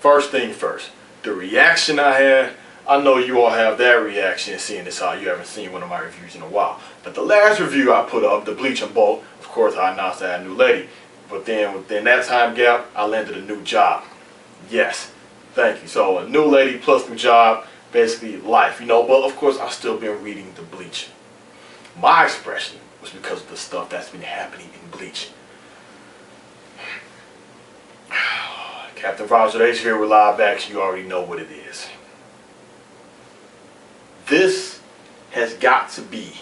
First thing first, the reaction I had, I know you all have that reaction seeing this how you haven't seen one of my reviews in a while. But the last review I put up, the Bleach and Bulk, of course I announced I had a new lady. But then within that time gap, I landed a new job. Yes, thank you. So a new lady plus new job, basically life, you know. But of course I've still been reading the Bleach. My expression was because of the stuff that's been happening in Bleach. Captain Roger H here with live action. You already know what it is. This has got to be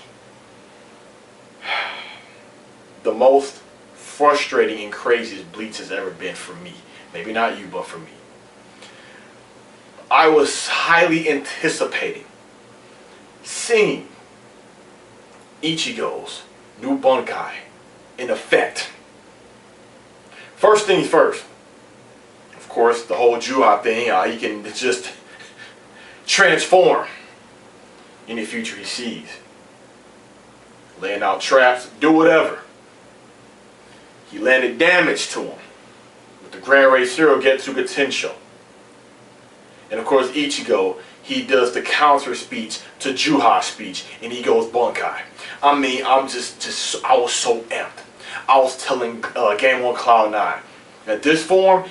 the most frustrating and craziest Bleach has ever been for me. Maybe not you, but for me. I was highly anticipating seeing Ichigo's new Bankai in effect. First things first. Of course, the whole Juha thing, he can just transform any future he sees. Laying out traps, do whatever. He landed damage to him with the Grand Ray Zero Getsu Potential. And of course, Ichigo, he does the counter speech to Juha's speech, and he goes Bankai. I mean, I was so amped. I was telling Game 1 Cloud 9 that this form,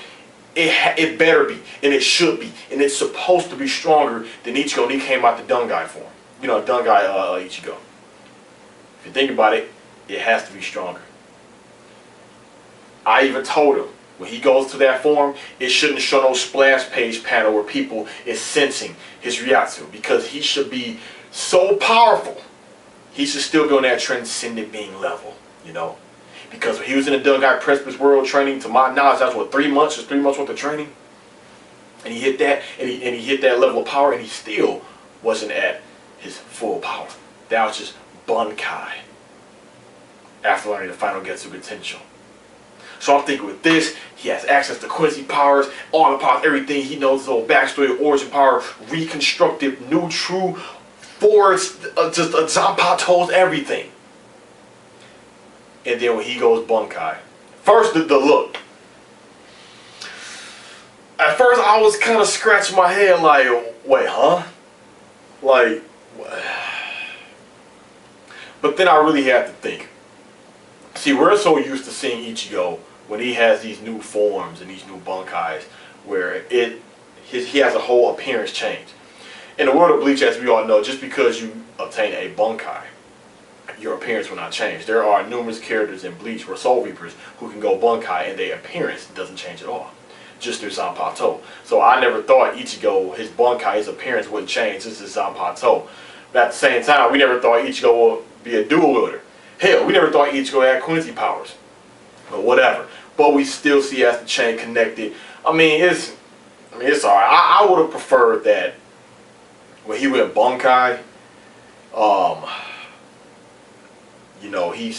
it better be, and it should be, and it's supposed to be stronger than Ichigo, and he came out the Dungai form. You know, Dungai Ichigo. If you think about it, it has to be stronger. I even told him, when he goes to that form, it shouldn't show no splash page panel where people is sensing his Ryatsu, because he should be so powerful. He should still be on that transcendent being level, you know. Because when he was in the Dungai Precipice World training, to my knowledge, that's what, 3 months? Just 3 months worth of training? And he hit that, and he hit that level of power, and he still wasn't at his full power. That was just Bankai. After learning the final Getsu Potential. So I'm thinking with this, he has access to Quincy powers, all the powers, everything. He knows his whole backstory, origin power, reconstructed, new, true, forest, just Zanpato's, everything. And then when he goes Bankai, first the look. At first I was kind of scratching my head like, wait, huh? Like, what? But then I really had to think. See, we're so used to seeing Ichigo when he has these new forms and these new Bankais where he has a whole appearance change. In the world of Bleach, as we all know, just because you obtain a Bankai, your appearance will not change. There are numerous characters in Bleach or Soul Reapers who can go Bankai and their appearance doesn't change at all. Just their Zanpato. So I never thought Ichigo, his Bankai, his appearance wouldn't change. This is Zanpato. But at the same time, we never thought Ichigo would be a dual wielder. Hell, we never thought Ichigo had Quincy powers. But whatever. But we still see as the chain connected. I mean, it's alright. I would have preferred that when he went Bankai, you know, he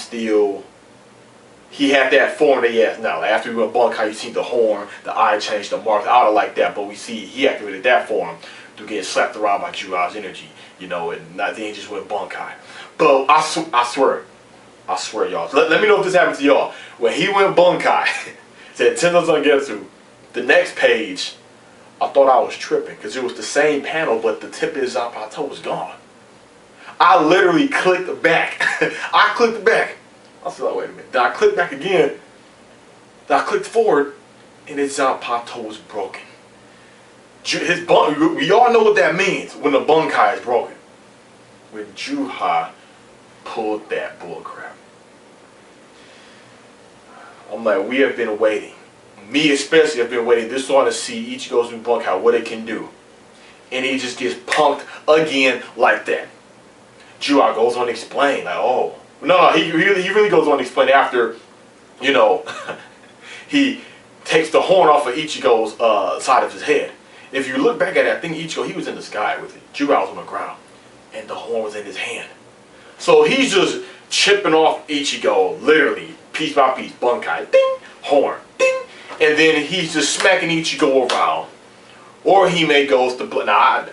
had that form that he has now. Like after he went Bankai, you see the horn, the eye change, the marks. I would have liked that, but we see he activated that form to get slapped around by Juha's energy, you know, and then he just went Bankai. But I swear, y'all. Let me know if this happened to y'all. When he went Bankai, said Tenno's Zangetsu, the next page, I thought I was tripping because it was the same panel, but the tip of his Zanpato was gone. I literally clicked back. I clicked back. I said, oh, wait a minute. Then I clicked back again. Then I clicked forward, and his Zanpato was broken. We all know what that means when the Bankai is broken. When Juha pulled that bullcrap. I'm like, we have been waiting. Me especially have been waiting this long to see Ichigo's new Bankai, what it can do. And he just gets punked again like that. Juha goes on to explain, like, oh. No, he really goes on to explain after, you know, he takes the horn off of Ichigo's side of his head. If you look back at it, I think Ichigo, he was in the sky with it. Juha was on the ground. And the horn was in his hand. So he's just chipping off Ichigo, literally, piece by piece. Bankai, ding, horn, ding. And then he's just smacking Ichigo around. Or he may goes to, now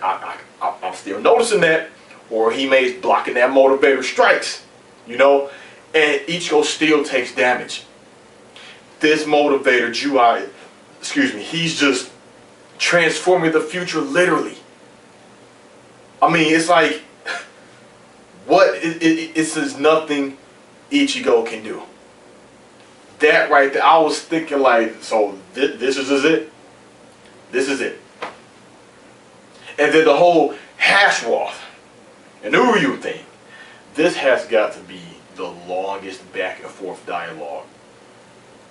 I'm still noticing that. Or he may be blocking that motivator strikes, you know. And Ichigo still takes damage. This motivator, Juha, he's just transforming the future literally. I mean, it's like, it's nothing Ichigo can do. That right there, I was thinking like, so this is it? This is it. And then the whole Haschwalth and Uryu thing. This has got to be the longest back and forth dialogue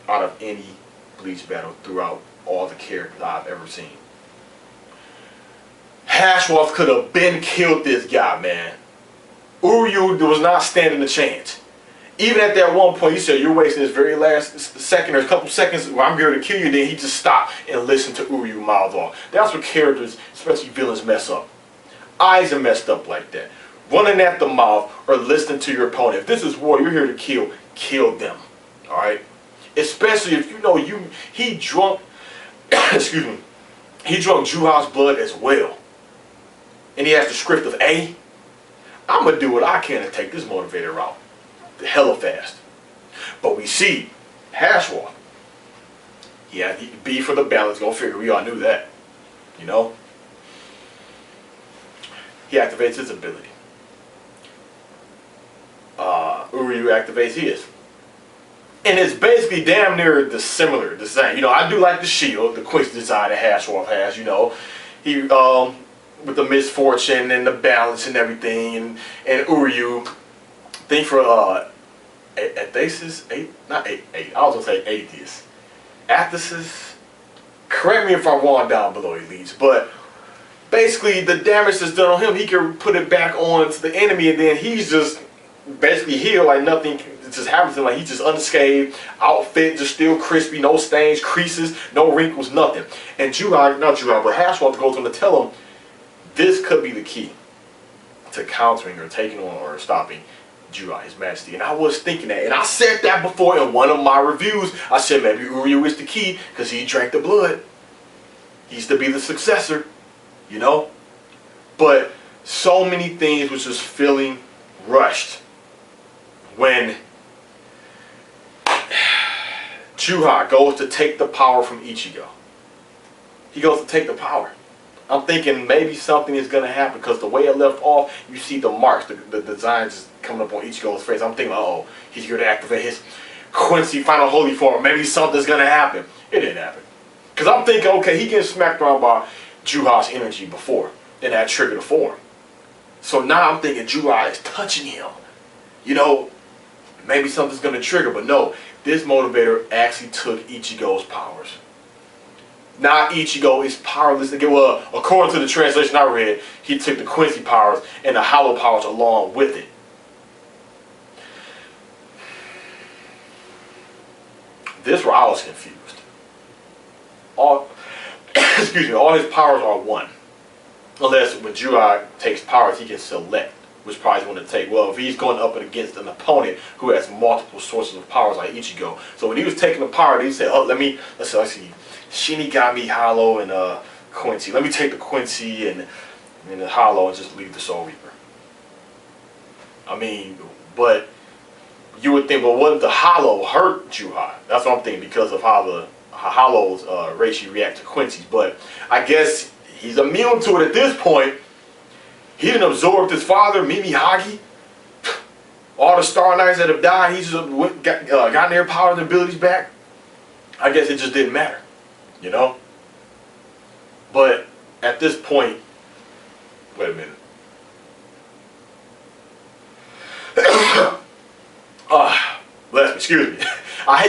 out of any Bleach battle throughout all the characters I've ever seen. Haschwalth could have been killed this guy, man. Uryu was not standing a chance. Even at that one point, he said, you're wasting this very last second or a couple seconds where I'm going to kill you. Then he just stopped and listened to Uryu mouth off. That's what characters, especially villains, mess up. Eyes are messed up like that. Running at the mouth or listening to your opponent. If this is war, you're here to kill them. Alright? Especially if you know he drunk, excuse me, he drunk Juha's blood as well. And he has the script of A. I'm going to do what I can to take this motivator out. Hella fast. But we see Haschwalth. Yeah, B for the balance. Go figure. We all knew that. You know? He activates his ability. Uryu activates his. And it's basically damn near the same. You know, I do like the shield, the quick design that Haschwalth has, you know. He, with the misfortune and the balance and everything, and Uryu, thing for, Athasis, not eight, I was gonna say atheist. Athasis, correct me if I'm wrong down below, elites, but basically the damage that's done on him, he can put it back on to the enemy, and then he's just basically healed like nothing just happens to him, like he's just unscathed, outfit just still crispy, no stains, creases, no wrinkles, nothing. And Haschwalth goes on to tell him this could be the key to countering or taking on or stopping Juha, His Majesty. And I was thinking that, and I said that before in one of my reviews. I said maybe Uryu is the key because he drank the blood. He's to be the successor, you know. But so many things was just feeling rushed when Juha goes to take the power from Ichigo. He goes to take the power. I'm thinking maybe something is going to happen because the way it left off, you see the marks, the designs just coming up on Ichigo's face. I'm thinking, uh-oh, he's going to activate his Quincy final holy form. Maybe something's going to happen. It didn't happen. Because I'm thinking, okay, he gets smacked around by Juha's energy before, and that triggered the form. So now I'm thinking Juha is touching him. You know, maybe something's going to trigger, but no, this motivator actually took Ichigo's powers. Now Ichigo is powerless again. Well, according to the translation I read, he took the Quincy powers and the hollow powers along with it. This where I was confused. Excuse me, all his powers are one. Unless when Juha takes powers, he can select which powers he wants to take. Well, if he's going up against an opponent who has multiple sources of powers like Ichigo. So when he was taking the power, he said, oh, let's see. Shinigami, Hollow, and Quincy. Let me take the Quincy and the Hollow and just leave the Soul Reaper. I mean, but you would think, well, wouldn't the Hollow hurt Juha? That's what I'm thinking because of how the Hollow's Reishi react to Quincy's. But I guess he's immune to it at this point. He didn't absorb his father, Mimi Hagi. All the Star Knights that have died, he's gotten their powers and abilities back. I guess it just didn't matter. You know? But at this point, wait a minute. Bless me, excuse me.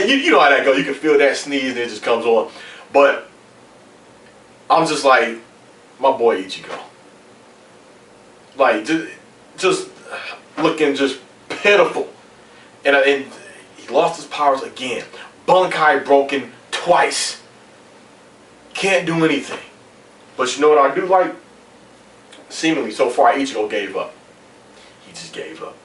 You know how that goes. You can feel that sneeze and it just comes on. But I'm just like, my boy Ichigo. Like, just looking just pitiful. And he lost his powers again. Bankai broken twice. Can't do anything. But you know what I do like? Seemingly so far Ichigo gave up. He just gave up.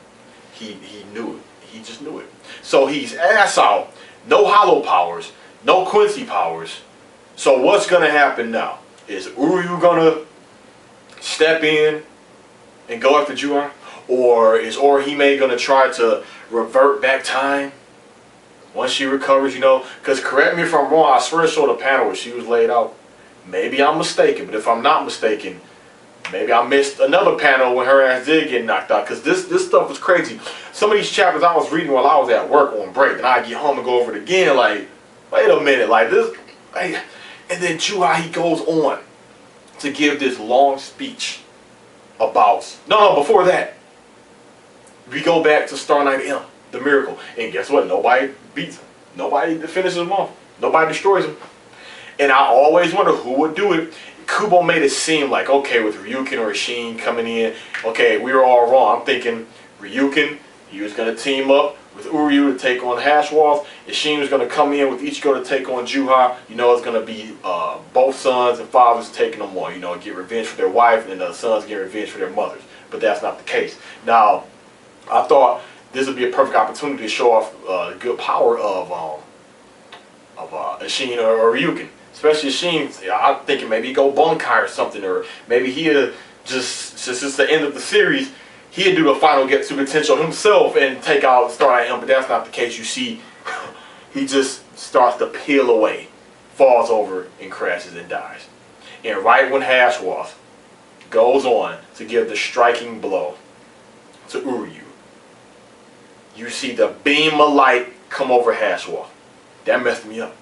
He knew it. He just knew it. So he's ass out. No hollow powers. No Quincy powers. So what's going to happen now? Is Uryu going to step in and go after Juha? Or is Orihime going to try to revert back time? Once she recovers, you know, because correct me if I'm wrong, I swear I showed a panel where she was laid out Maybe I'm mistaken, but if I'm not mistaken, maybe I missed another panel when her ass did get knocked out, because this stuff was crazy. Some of these chapters I was reading while I was at work on break, and I get home and go over it again, like, wait a minute, like this, like, and then Juha, he goes on to give this long speech about, no, before that, we go back to Star Knight M, the miracle, and guess what? Nobody beats him. Nobody finishes him off. Nobody destroys him. And I always wonder who would do it. Kubo made it seem like, okay, with Ryukin or Ishin coming in, okay, we were all wrong. I'm thinking Ryukin, he was going to team up with Uryu to take on Haschwalth. Ishin was going to come in with Ichigo to take on Juha. You know, it's going to be both sons and fathers taking them on, you know, get revenge for their wife, and the sons get revenge for their mothers. But that's not the case. Now, I thought this would be a perfect opportunity to show off the good power of Ishin or Ryukin. Especially Ishin, I'm thinking maybe he go Bankai or something, or maybe he'll just, since it's the end of the series, he'd do the final get to potential himself and take out Starlight M, but that's not the case. You see, he just starts to peel away, falls over, and crashes and dies. And right when Haschwalth goes on to give the striking blow to Uryu, you see the beam of light come over Haschwalth. That messed me up.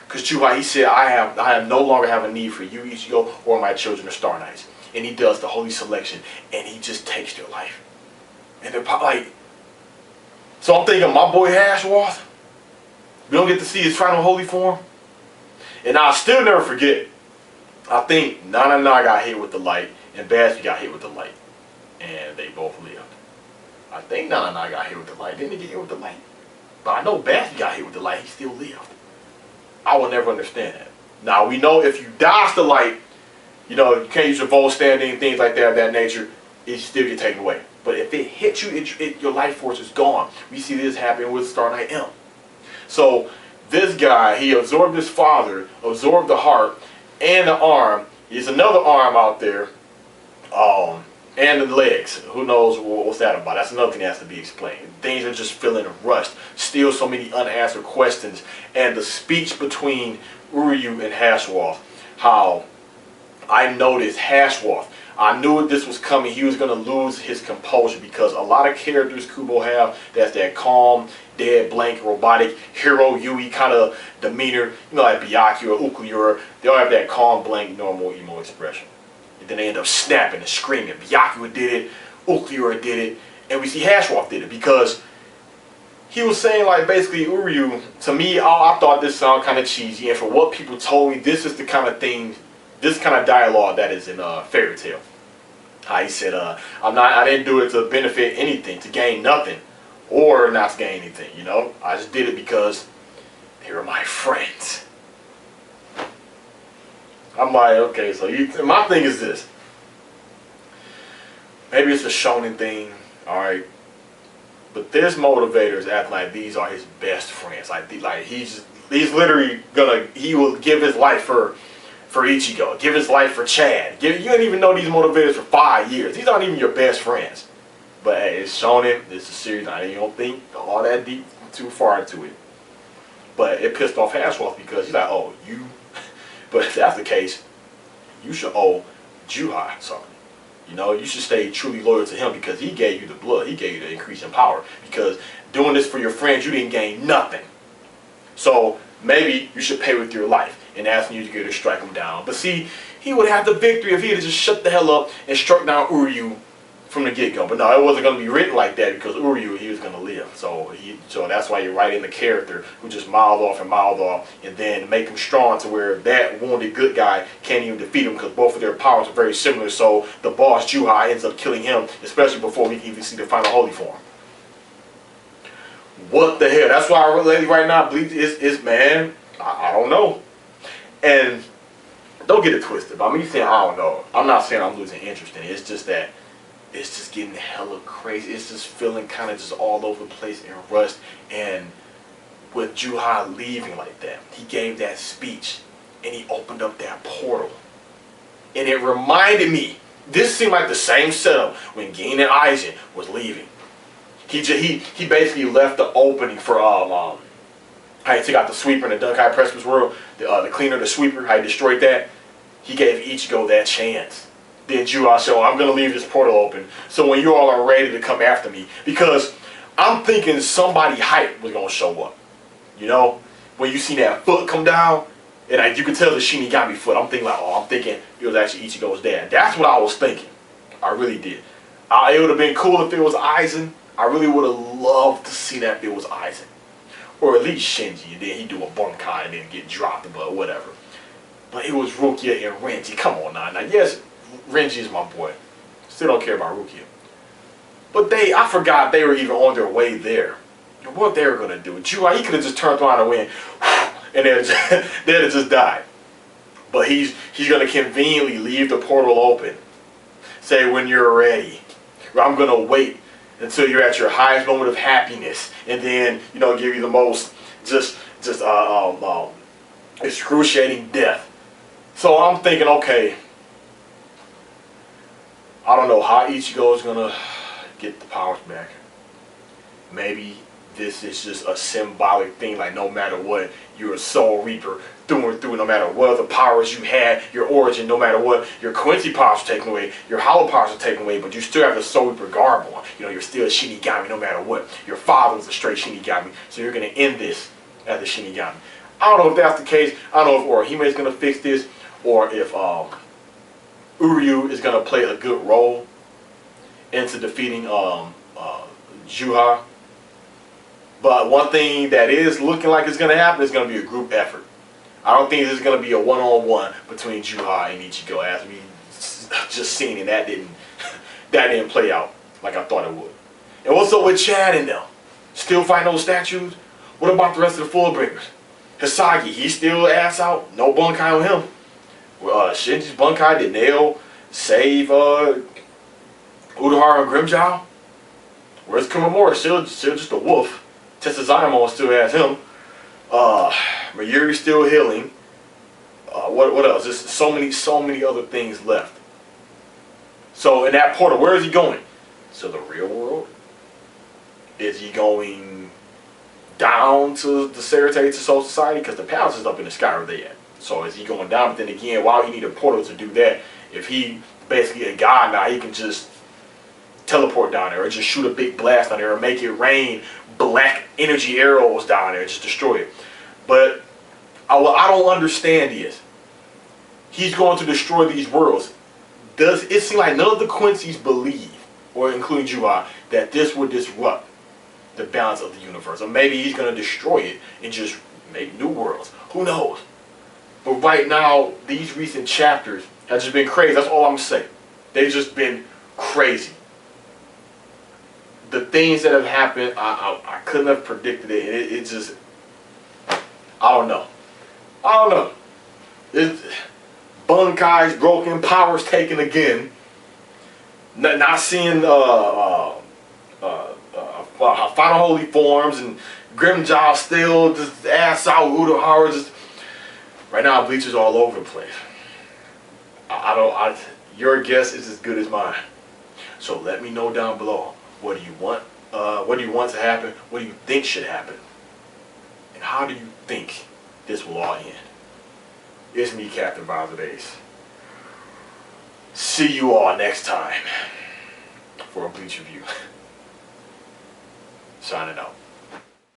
Because Juha, he said, I no longer have a need for you, Ichigo, or my children, the Star Knights. And he does the holy selection, and he just takes their life. And they're like, so I'm thinking, my boy Haschwalth, we don't get to see his final holy form. And I'll still never forget, I think Nana got hit with the light, and Baspi got hit with the light. And they both lived. I think Nana got hit with the light. Didn't he get hit with the light? But I know Baspi got hit with the light. He still lived. I will never understand that. Now, we know if you dodge the light, you know, you can't use your volt standing, things like that of that nature, it still get taken away. But if it hits you, your life force is gone. We see this happen with Star Knight M. So, this guy, he absorbed his father, absorbed the heart, and the arm. There's another arm out there, and the legs. Who knows what's that about? That's another thing that has to be explained. Things are just feeling rushed. Still so many unanswered questions. And the speech between Uryu and Haschwalth, how I noticed Haschwalth, I knew this was coming. He was going to lose his composure, because a lot of characters Kubo have, that's that calm, dead, blank, robotic, hero Yui kind of demeanor. You know, like Byakuya or Ukuyura, they all have that calm, blank, normal, emo expression. And then they end up snapping and screaming. Byakuya did it, Ukuyura did it, and we see Haschwalth did it, because he was saying, like, basically, Uryu, to me, I thought this sounded kind of cheesy, and for what people told me, this is the kind of thing, this kind of dialogue that is in Fairy Tail. How he said, I didn't do it to benefit anything, to gain nothing, or not to gain anything, you know? I just did it because they were my friends. I'm like, okay, so my thing is this. Maybe it's a shonen thing, alright? But this motivator is acting like these are his best friends. Like he's literally he will give his life for Ichigo, give his life for Chad. You don't even know these motivators for 5 years. These aren't even your best friends. But hey, it's shonen, it's a series, I don't think all that deep, too far into it. But it pissed off Haschwalth, because he's like, oh, you... But if that's the case, you should owe Juha something. You know, you should stay truly loyal to him, because he gave you the blood. He gave you the increase in power. Because doing this for your friends, you didn't gain nothing. So maybe you should pay with your life, and asking you to go to strike him down. But see, he would have the victory if he had just shut the hell up and struck down Uryu from the get-go. But no, it wasn't going to be written like that, because Uryu, he was going to live. So that's why you're writing the character who just mouthed off, and then make him strong to where that wounded good guy can't even defeat him, because both of their powers are very similar. So the boss Juha ends up killing him, especially before we can even see the final holy form. What the hell? That's why I really right now, Bleach is man, I don't know. And don't get it twisted. By me saying I don't know, I'm not saying I'm losing interest in it. It's just that it's just getting hella crazy. It's just feeling kind of just all over the place and rushed. And with Juha leaving like that, he gave that speech and he opened up that portal. And it reminded me, this seemed like the same setup when Gin and Aizen was leaving. He basically left the opening for how he took out the sweeper in the Bankai Precipice world, the cleaner, the sweeper, how he destroyed that. he gave Ichigo that chance. Then Juha said, I'm going to leave this portal open so when you all are ready to come after me. Because I'm thinking somebody hype was going to show up. You know? When you see that foot come down, and you can tell the Shinigami foot, I'm thinking like, I'm thinking it was actually Ichigo's dad. That's what I was thinking. I really did. It would have been cool if it was Aizen. I really would have loved to see that if it was Aizen. Or at least Shinji, and then he'd do a Bankai and then get dropped, but whatever. But it was Rukia and Renji. Come on now. Now, yes, Renji is my boy. Still don't care about Rukia. But I forgot they were even on their way there. What they were going to do. Juha, he could have just turned around and went, and they'd have just died. But he's going to conveniently leave the portal open. Say, when you're ready. I'm going to wait until you're at your highest moment of happiness. And then, give you the most excruciating death. So I'm thinking, okay, I don't know how Ichigo is going to get the powers back. Maybe this is just a symbolic thing, like no matter what, you're a Soul Reaper through and through, no matter what other powers you had, your origin, no matter what, your Quincy powers are taken away, your Hollow powers are taken away, but you still have the Soul Reaper garb on. You're still a Shinigami no matter what. Your father was a straight Shinigami, so you're going to end this as a Shinigami. I don't know if that's the case. I don't know if Orihime is going to fix this, or if Uryu is going to play a good role into defeating Juha. But one thing that is looking like it's going to happen is going to be a group effort. I don't think this is going to be a one-on-one between Juha and Ichigo, as we just seen, and that didn't play out like I thought it would. And what's up with Chad and them? Still fighting those statues? What about the rest of the Fullbringers? Hisagi, he's still ass out. No Bankai on him. Well, Shinji's Bankai, did Nail save Urahara and Grimmjow? Where's Kumamura? Still just a wolf. Tetsuzayamon still has him. Mayuri's still healing. What else? There's so many other things left. So in that portal, where is he going? To the real world? Is he going down to the Serite to Soul Society? Because the palace is up in the sky where they at. So is he going down? But then again, why would he need a portal to do that? If he basically a god now, he can just teleport down there or just shoot a big blast down there or make it rain black energy arrows down there and just destroy it. But what I don't understand is he's going to destroy these worlds. Does it seem like none of the Quincy's believe, or including Juha, that this would disrupt the balance of the universe? Or maybe he's going to destroy it and just make new worlds. Who knows? But right now, these recent chapters have just been crazy. That's all I'm saying. They've just been crazy. The things that have happened, I couldn't have predicted it. It just, I don't know. Bankai's broken, powers taken again. Not seeing final holy forms, and Grimmjow still just ass out. Urahara just right now. Bleach is all over the place. Your guess is as good as mine. So let me know down below. What do you want? What do you want to happen? What do you think should happen? And how do you think this will all end? It's me, Captain Violet Ace. See you all next time for a Bleach review. Signing out.